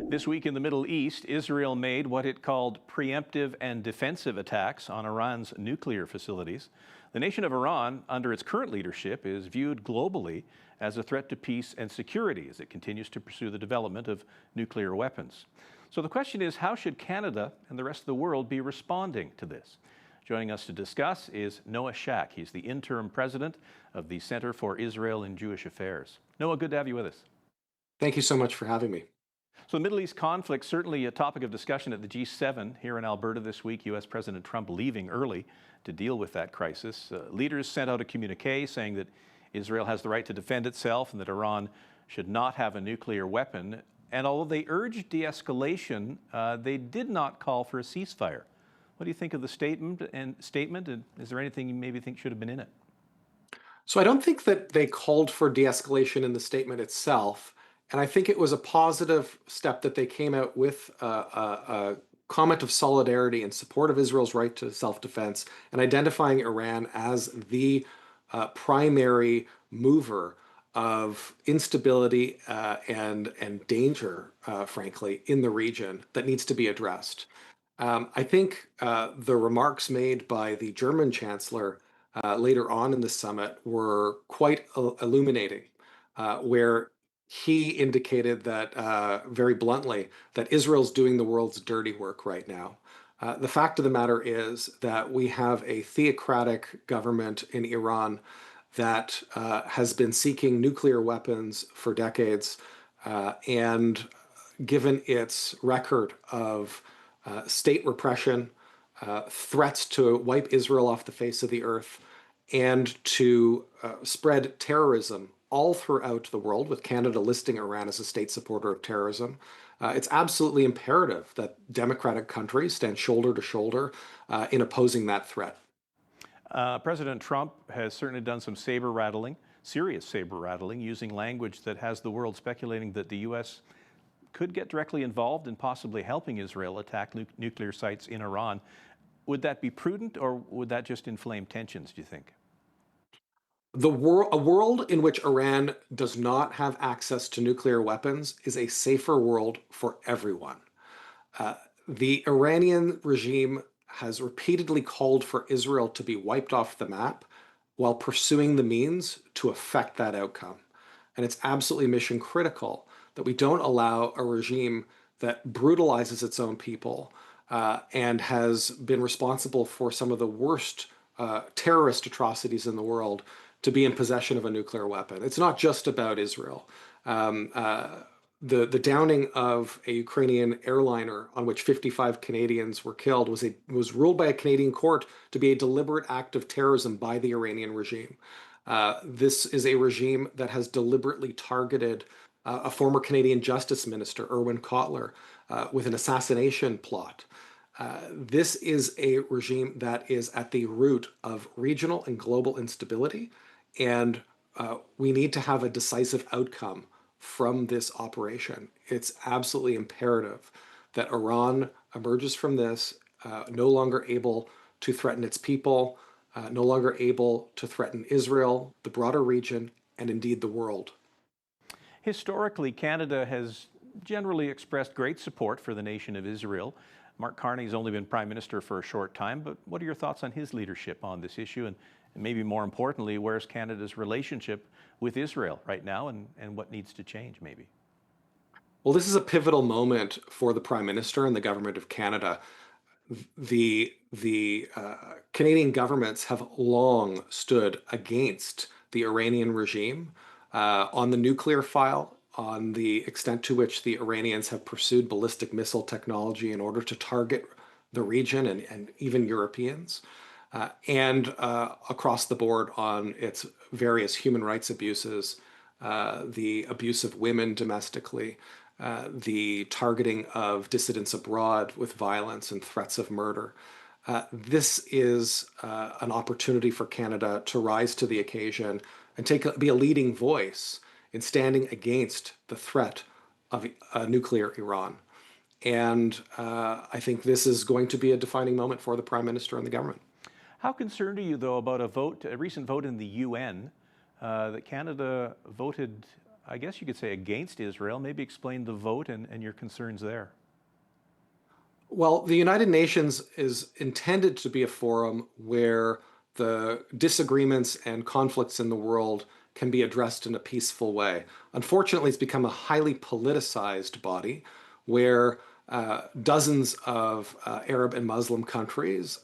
This week in the Middle East, Israel made what it called preemptive and defensive attacks on Iran's nuclear facilities. The nation of Iran, under its current leadership, is viewed globally as a threat to peace and security as it continues to pursue the development of nuclear weapons. So the question is, how should Canada and the rest of the world be responding to this? Joining us to discuss is Noah Shack. He's the interim president of the Center for Israel and Jewish Affairs. Noah, good to have you with us. Thank you so much for having me. So the Middle East conflict, certainly a topic of discussion at the G7 here in Alberta this week. U.S. President Trump leaving early to deal with that crisis. Leaders sent out a communique saying that Israel has the right to defend itself and that Iran should not have a nuclear weapon. And although they urged de-escalation, they did not call for a ceasefire. What do you think of the statement? And is there anything you maybe think should have been in it? So I don't think that they called for de-escalation in the statement itself. And I think it was a positive step that they came out with a comment of solidarity in support of Israel's right to self-defense and identifying Iran as the primary mover of instability and danger, frankly, in the region that needs to be addressed. I think the remarks made by the German chancellor later on in the summit were quite illuminating, where he indicated that very bluntly that Israel's doing the world's dirty work right now. The fact of the matter is that we have a theocratic government in Iran that has been seeking nuclear weapons for decades, and given its record of state repression, threats to wipe Israel off the face of the earth, and to spread terrorism all throughout the world, with Canada listing Iran as a state supporter of terrorism. It's absolutely imperative that democratic countries stand shoulder to shoulder in opposing that threat. President Trump has certainly done some saber rattling, serious saber rattling, using language that has the world speculating that the U.S. could get directly involved in possibly helping Israel attack nuclear sites in Iran. Would that be prudent, or would that just inflame tensions, do you think? A world in which Iran does not have access to nuclear weapons is a safer world for everyone. The Iranian regime has repeatedly called for Israel to be wiped off the map while pursuing the means to effect that outcome. And it's absolutely mission critical that we don't allow a regime that brutalizes its own people and has been responsible for some of the worst terrorist atrocities in the world to be in possession of a nuclear weapon. It's not just about Israel. The downing of a Ukrainian airliner on which 55 Canadians were killed was ruled by a Canadian court to be a deliberate act of terrorism by the Iranian regime. This is a regime that has deliberately targeted a former Canadian Justice Minister, Irwin Cotler, with an assassination plot. This is a regime that is at the root of regional and global instability, and we need to have a decisive outcome from this operation. It's absolutely imperative that Iran emerges from this no longer able to threaten its people, no longer able to threaten Israel, the broader region, and indeed the world. Historically, Canada has generally expressed great support for the nation of Israel. Mark Carney's only been Prime Minister for a short time, but what are your thoughts on his leadership on this issue? And maybe more importantly, where's Canada's relationship with Israel right now, and what needs to change maybe? Well, this is a pivotal moment for the Prime Minister and the Government of Canada. The Canadian governments have long stood against the Iranian regime on the nuclear file, on the extent to which the Iranians have pursued ballistic missile technology in order to target the region and even Europeans, and across the board on its various human rights abuses, the abuse of women domestically, the targeting of dissidents abroad with violence and threats of murder. This is an opportunity for Canada to rise to the occasion and be a leading voice in standing against the threat of a nuclear Iran. And I think this is going to be a defining moment for the Prime Minister and the government. How concerned are you, though, about a recent vote in the UN that Canada voted I guess you could say, against Israel. Maybe explain the vote and your concerns there. Well, the United Nations is intended to be a forum where the disagreements and conflicts in the world can be addressed in a peaceful way. Unfortunately, it's become a highly politicized body where dozens of Arab and Muslim countries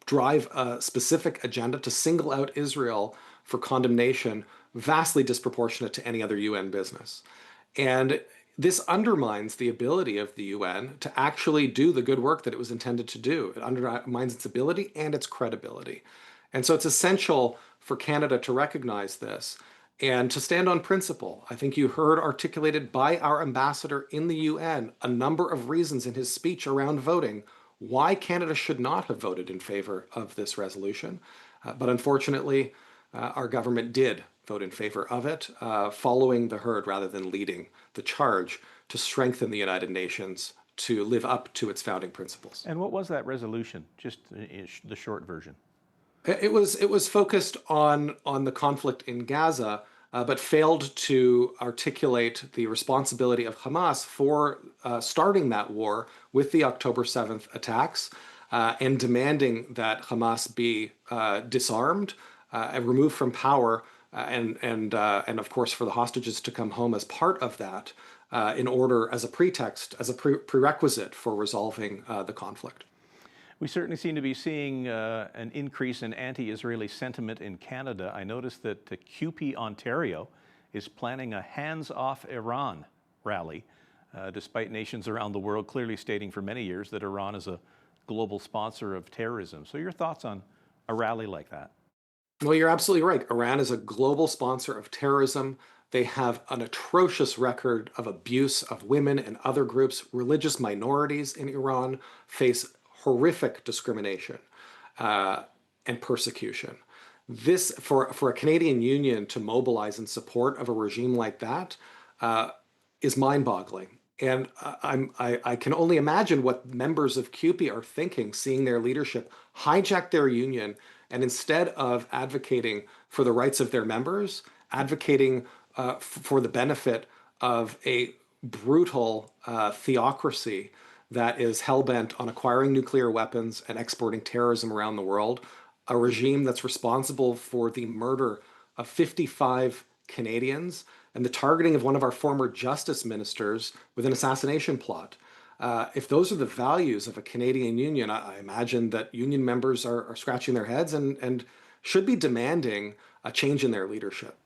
drive a specific agenda to single out Israel for condemnation, vastly disproportionate to any other UN business. And this undermines the ability of the UN to actually do the good work that it was intended to do. It undermines its ability and its credibility. And so it's essential for Canada to recognize this and to stand on principle. I think you heard articulated by our ambassador in the UN a number of reasons in his speech around voting why Canada should not have voted in favor of this resolution. But unfortunately, our government did vote in favor of it, following the herd rather than leading the charge to strengthen the United Nations to live up to its founding principles. And what was that resolution? Just the short version. It was focused on the conflict in Gaza, but failed to articulate the responsibility of Hamas for starting that war with the October 7th attacks and demanding that Hamas be disarmed and removed from power, and of course for the hostages to come home as part of that, in order as a pretext, as a prerequisite for resolving the conflict. We certainly seem to be seeing an increase in anti-Israeli sentiment in Canada. I noticed that CUPE Ontario is planning a hands-off Iran rally, despite nations around the world clearly stating for many years that Iran is a global sponsor of terrorism. So your thoughts on a rally like that? Well, you're absolutely right. Iran is a global sponsor of terrorism. They have an atrocious record of abuse of women and other groups. Religious minorities in Iran face horrific discrimination and persecution. This, for a Canadian Union to mobilize in support of a regime like that, is mind-boggling. And I can only imagine what members of CUPE are thinking, seeing their leadership hijack their union, and instead of advocating for the rights of their members, advocating for the benefit of a brutal theocracy that is hell-bent on acquiring nuclear weapons and exporting terrorism around the world, a regime that's responsible for the murder of 55 Canadians and the targeting of one of our former justice ministers with an assassination plot. If those are the values of a Canadian union, I imagine that union members are scratching their heads and should be demanding a change in their leadership.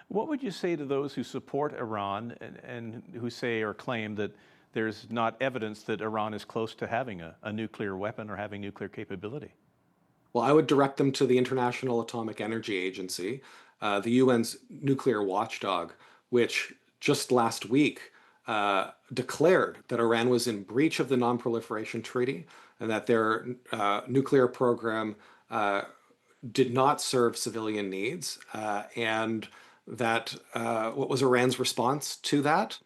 What would you say to those who support Iran and who say or claim that there's not evidence that Iran is close to having a nuclear weapon or having nuclear capability? Well, I would direct them to the International Atomic Energy Agency, the UN's nuclear watchdog, which just last week declared that Iran was in breach of the Non-Proliferation Treaty and that their nuclear program did not serve civilian needs, and that what was Iran's response to that?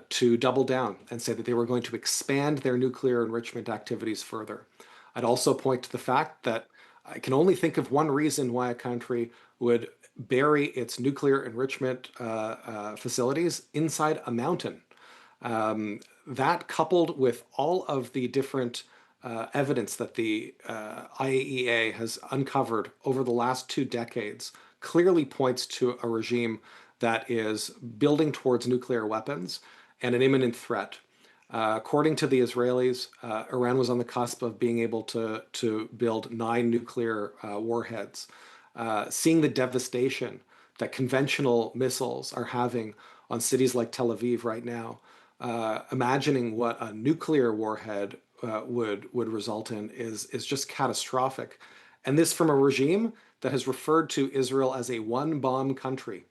To double down and say that they were going to expand their nuclear enrichment activities further. I'd also point to the fact that I can only think of one reason why a country would bury its nuclear enrichment facilities inside a mountain. That, coupled with all of the different evidence that the IAEA has uncovered over the last 2 decades, clearly points to a regime that is building towards nuclear weapons and an imminent threat. According to the Israelis, Iran was on the cusp of being able to build 9 nuclear warheads. Seeing the devastation that conventional missiles are having on cities like Tel Aviv right now, imagining what a nuclear warhead would result in is just catastrophic. And this from a regime that has referred to Israel as a one-bomb country,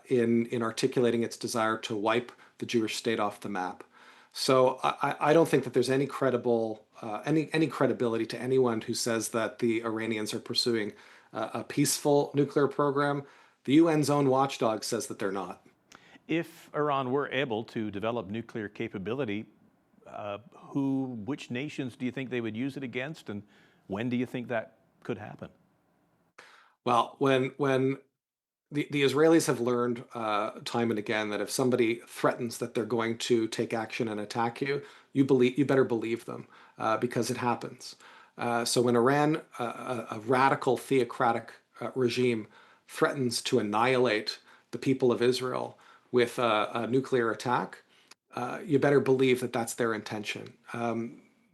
in articulating its desire to wipe the Jewish state off the map. So I don't think that there's any credibility to anyone who says that the Iranians are pursuing a peaceful nuclear program. The UN's own watchdog says that they're not. If Iran were able to develop nuclear capability, which nations do you think they would use it against, and when do you think that could happen? Well, when The Israelis have learned time and again that if somebody threatens that they're going to take action and attack you, you better believe them because it happens. So when Iran, a radical theocratic regime, threatens to annihilate the people of Israel with a nuclear attack, you better believe that that's their intention.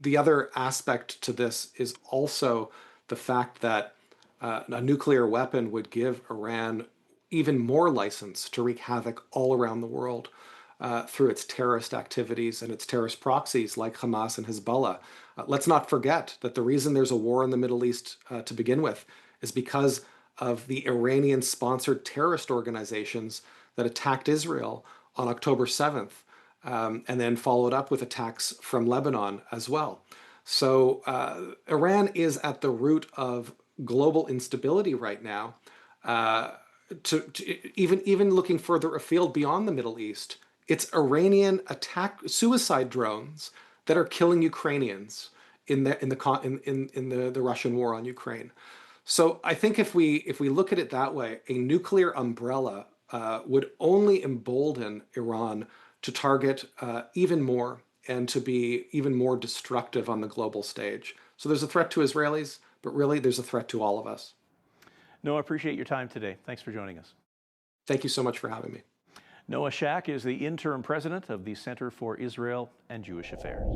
The other aspect to this is also the fact that a nuclear weapon would give Iran even more license to wreak havoc all around the world through its terrorist activities and its terrorist proxies like Hamas and Hezbollah. Let's not forget that the reason there's a war in the Middle East to begin with is because of the Iranian-sponsored terrorist organizations that attacked Israel on October 7th, and then followed up with attacks from Lebanon as well. So Iran is at the root of global instability right now. Even looking further afield beyond the Middle East, it's Iranian suicide drones that are killing Ukrainians in the Russian war on Ukraine. So I think if we look at it that way, a nuclear umbrella would only embolden Iran to target even more and to be even more destructive on the global stage. So there's a threat to Israelis, but really there's a threat to all of us. Noah, appreciate your time today. Thanks for joining us. Thank you so much for having me. Noah Shack is the interim president of the Center for Israel and Jewish Affairs.